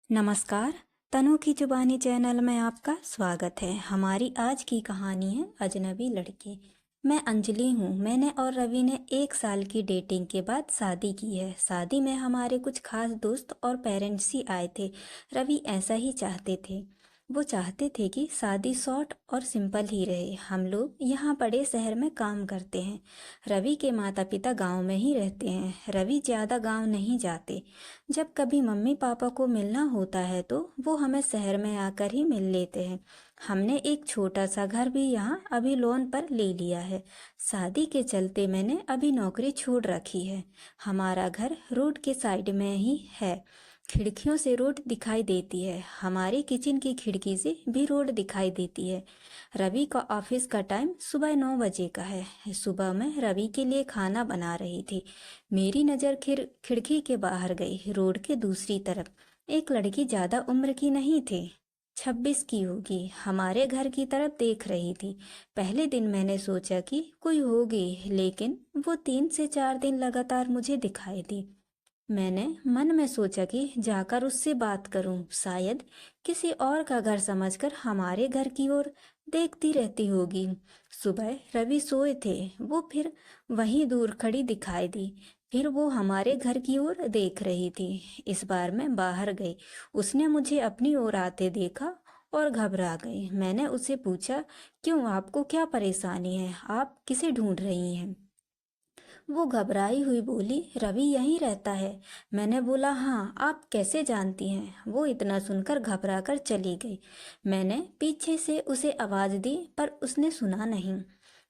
नमस्कार। तनु की जुबानी चैनल में आपका स्वागत है। हमारी आज की कहानी है अजनबी लड़की। मैं अंजलि हूँ। मैंने और रवि ने 1 साल की डेटिंग के बाद शादी की है। शादी में हमारे कुछ खास दोस्त और पेरेंट्स ही आए थे। रवि ऐसा ही चाहते थे। वो चाहते थे कि शादी शॉर्ट और सिंपल ही रहे। हम लोग यहाँ बड़े शहर में काम करते हैं। रवि के माता पिता गांव में ही रहते हैं। रवि ज़्यादा गांव नहीं जाते। जब कभी मम्मी पापा को मिलना होता है तो वो हमें शहर में आकर ही मिल लेते हैं। हमने एक छोटा सा घर भी यहाँ अभी लोन पर ले लिया है। शादी के चलते मैंने अभी नौकरी छोड़ रखी है। हमारा घर रोड के साइड में ही है। खिड़कियों से रोड दिखाई देती है। हमारी किचन की खिड़की से भी रोड दिखाई देती है। रवि का ऑफिस का टाइम सुबह 9 बजे का है। सुबह मैं रवि के लिए खाना बना रही थी। मेरी नज़र खिड़की के बाहर गई। रोड के दूसरी तरफ एक लड़की ज़्यादा उम्र की नहीं थी, 26 की होगी, हमारे घर की तरफ देख रही थी। पहले दिन मैंने सोचा कि कोई होगी, लेकिन वो 3 से 4 दिन लगातार मुझे दिखाई दी। मैंने मन में सोचा कि जाकर उससे बात करूं। शायद किसी और का घर समझकर हमारे घर की ओर देखती रहती होगी। सुबह रवि सोए थे। वो फिर वहीं दूर खड़ी दिखाई दी। फिर वो हमारे घर की ओर देख रही थी। इस बार मैं बाहर गई। उसने मुझे अपनी ओर आते देखा और घबरा गई। मैंने उससे पूछा, क्यों, आपको क्या परेशानी है? आप किसे ढूंढ रही हैं? वो घबराई हुई बोली, रवि यहीं रहता है। मैंने बोला, हाँ, आप कैसे जानती हैं? वो इतना सुनकर घबरा कर चली गई। मैंने पीछे से उसे आवाज़ दी पर उसने सुना नहीं।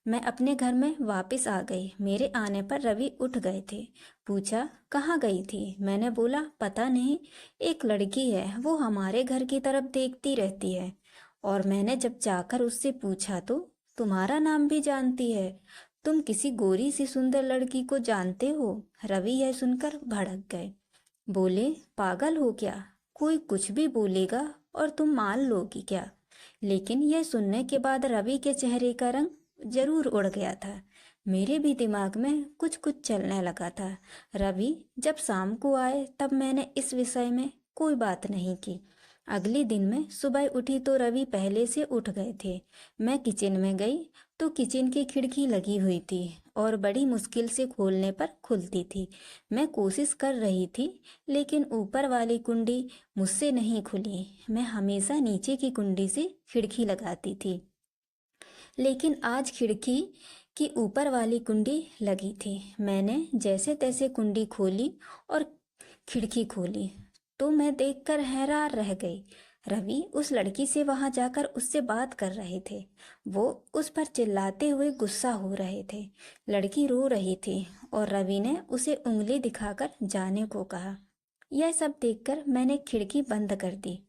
मैं अपने घर में वापस आ गई। मेरे आने पर रवि उठ गए थे। पूछा, कहाँ गई थी? मैंने बोला, पता नहीं, एक लड़की है, वो हमारे घर की तरफ देखती रहती है। और मैंने जब जाकर उससे पूछा तो तुम्हारा नाम भी जानती है। तुम किसी गोरी सी सुंदर लड़की को जानते हो? रवि यह सुनकर भड़क गए। बोले, पागल हो क्या? कोई कुछ भी बोलेगा और तुम मान लोगी क्या? लेकिन यह सुनने के बाद रवि के चेहरे का रंग जरूर उड़ गया था। मेरे भी दिमाग में कुछ कुछ चलने लगा था। रवि जब शाम को आए तब मैंने इस विषय में कोई बात नहीं की। अगले दिन मैं सुबह उठी तो रवि पहले से उठ गए थे। मैं किचन में गई तो किचन की खिड़की लगी हुई थी और बड़ी मुश्किल से खोलने पर खुलती थी। मैं कोशिश कर रही थी, लेकिन ऊपर वाली कुंडी मुझसे नहीं खुली। मैं हमेशा नीचे की कुंडी से खिड़की लगाती थी, लेकिन आज खिड़की की ऊपर वाली कुंडी लगी थी। मैंने जैसे तैसे कुंडी खोली और खिड़की खोली तो मैं देखकर हैरान रह गई। रवि उस लड़की से वहां जाकर उससे बात कर रहे थे। वो उस पर चिल्लाते हुए गुस्सा हो रहे थे। लड़की रो रही थी और रवि ने उसे उंगली दिखाकर जाने को कहा। यह सब देखकर मैंने खिड़की बंद कर दी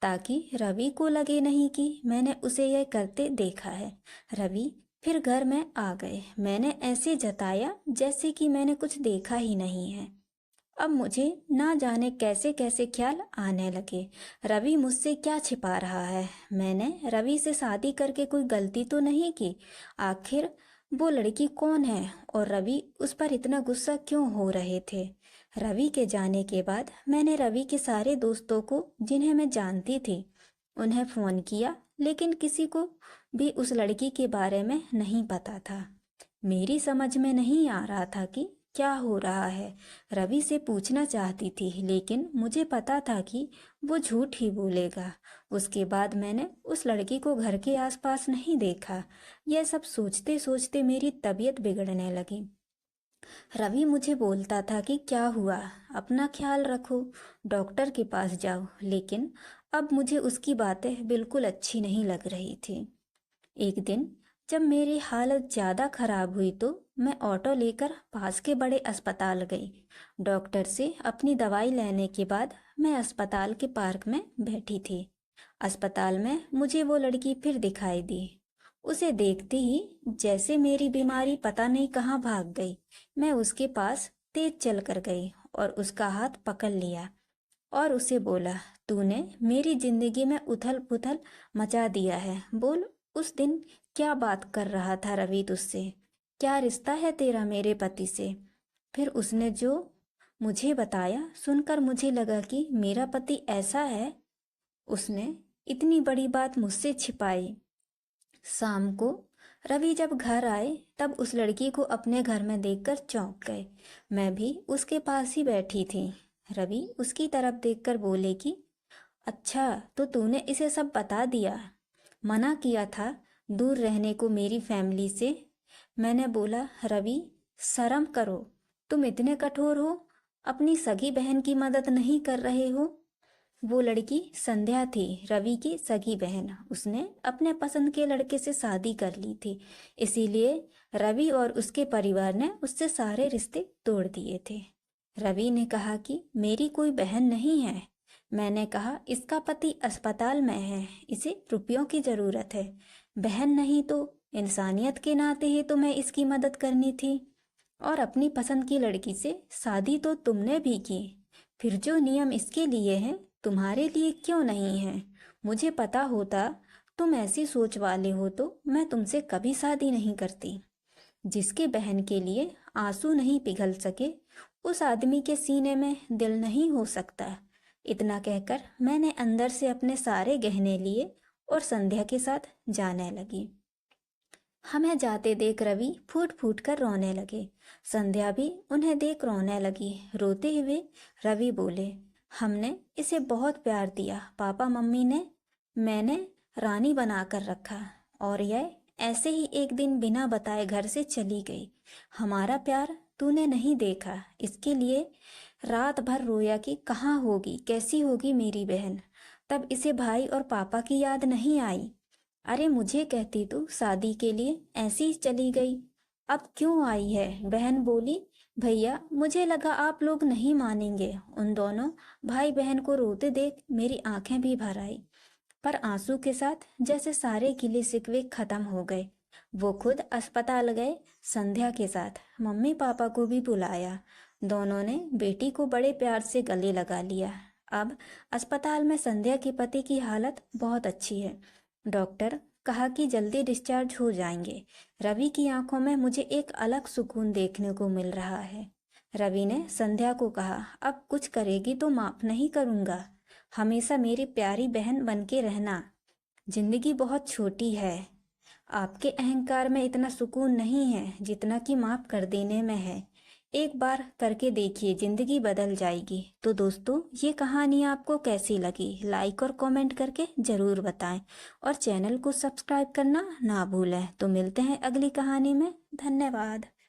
ताकि रवि को लगे नहीं कि मैंने उसे यह करते देखा है। रवि फिर घर में आ गए। मैंने ऐसे जताया जैसे कि मैंने कुछ देखा ही नहीं है। अब मुझे ना जाने कैसे कैसे ख्याल आने लगे। रवि मुझसे क्या छिपा रहा है? मैंने रवि से शादी करके कोई गलती तो नहीं की? आखिर वो लड़की कौन है और रवि उस पर इतना गुस्सा क्यों हो रहे थे? रवि के जाने के बाद मैंने रवि के सारे दोस्तों को, जिन्हें मैं जानती थी, उन्हें फ़ोन किया, लेकिन किसी को भी उस लड़की के बारे में नहीं पता था। मेरी समझ में नहीं आ रहा था कि क्या हो रहा है। रवि से पूछना चाहती थी, लेकिन मुझे पता था कि वो झूठ ही बोलेगा। उसके बाद मैंने उस लड़की को घर के आसपास नहीं देखा। यह सब सोचते सोचते मेरी तबीयत बिगड़ने लगी। रवि मुझे बोलता था कि क्या हुआ, अपना ख्याल रखो, डॉक्टर के पास जाओ, लेकिन अब मुझे उसकी बातें बिल्कुल अच्छी नहीं लग रही थी। एक दिन जब मेरी हालत ज़्यादा खराब हुई तो मैं ऑटो लेकर पास के बड़े अस्पताल गई। डॉक्टर से अपनी दवाई लेने के बाद मैं अस्पताल के पार्क में बैठी थी। अस्पताल में मुझे वो लड़की फिर दिखाई दी। उसे देखते ही जैसे मेरी बीमारी पता नहीं कहाँ भाग गई। मैं उसके पास तेज चल कर गई और उसका हाथ पकड़ लिया और उसे बोला, तूने मेरी जिंदगी में उथल पुथल मचा दिया है। बोल, उस दिन क्या बात कर रहा था रवि तुझसे? क्या रिश्ता है तेरा मेरे पति से? फिर उसने जो मुझे बताया। सुनकर मुझे लगा कि मेरा पति ऐसा है, उसने इतनी बड़ी बात मुझसे छिपाई। शाम को रवि जब घर आए तब उस लड़की को अपने घर में देखकर चौंक गए। मैं भी उसके पास ही बैठी थी। रवि उसकी तरफ देखकर बोले कि अच्छा, तो तूने इसे सब बता दिया। मना किया था दूर रहने को मेरी फैमिली से। मैंने बोला, रवि शर्म करो, तुम इतने कठोर हो, अपनी सगी बहन की मदद नहीं कर रहे हो। वो लड़की संध्या थी, रवि की सगी बहन। उसने अपने पसंद के लड़के से शादी कर ली थी, इसीलिए रवि और उसके परिवार ने उससे सारे रिश्ते तोड़ दिए थे। रवि ने कहा कि मेरी कोई बहन नहीं है। मैंने कहा, इसका पति अस्पताल में है, इसे रुपयों की ज़रूरत है। बहन नहीं तो इंसानियत के नाते ही तुम्हें इसकी मदद करनी थी। और अपनी पसंद की लड़की से शादी तो तुमने भी की, फिर जो नियम इसके लिए हैं तुम्हारे लिए क्यों नहीं है? मुझे पता होता तुम ऐसी सोच वाले हो तो मैं तुमसे कभी शादी नहीं करती। जिसके बहन के लिए आंसू नहीं पिघल सके, उस आदमी के सीने में दिल नहीं हो सकता। इतना कहकर मैंने अंदर से अपने सारे गहने लिए और संध्या के साथ जाने लगी। हमें जाते देख रवि फूट फूट कर रोने लगे। संध्या भी उन्हें देख रोने लगी। रोते हुए रवि बोले, हमने इसे बहुत प्यार दिया, पापा मम्मी ने मैंने रानी बना कर रखा, और यह ऐसे ही एक दिन बिना बताए घर से चली गई। हमारा प्यार तूने नहीं देखा, इसके लिए रात भर रोया कि कहाँ होगी, कैसी होगी मेरी बहन। तब इसे भाई और पापा की याद नहीं आई। अरे मुझे कहती तू शादी के लिए ऐसी ही चली गई, अब क्यों आई है? बहन बोली, भैया मुझे लगा आप लोग नहीं मानेंगे। उन दोनों भाई बहन को रोते देख मेरी आंखें भी भर आई, पर आंसू के साथ जैसे सारे गिले शिकवे खत्म हो गए। वो खुद अस्पताल गए संध्या के साथ। मम्मी पापा को भी बुलाया। दोनों ने बेटी को बड़े प्यार से गले लगा लिया। अब अस्पताल में संध्या के पति की हालत बहुत अच्छी है। डॉक्टर कहा कि जल्दी डिस्चार्ज हो जाएंगे। रवि की आंखों में मुझे एक अलग सुकून देखने को मिल रहा है। रवि ने संध्या को कहा, अब कुछ करेगी तो माफ नहीं करूँगा, हमेशा मेरी प्यारी बहन बन के रहना। जिंदगी बहुत छोटी है, आपके अहंकार में इतना सुकून नहीं है जितना कि माफ कर देने में है। एक बार करके देखिए, जिंदगी बदल जाएगी। तो दोस्तों, ये कहानी आपको कैसी लगी? लाइक और कमेंट करके ज़रूर बताएं, और चैनल को सब्सक्राइब करना ना भूलें। तो मिलते हैं अगली कहानी में। धन्यवाद।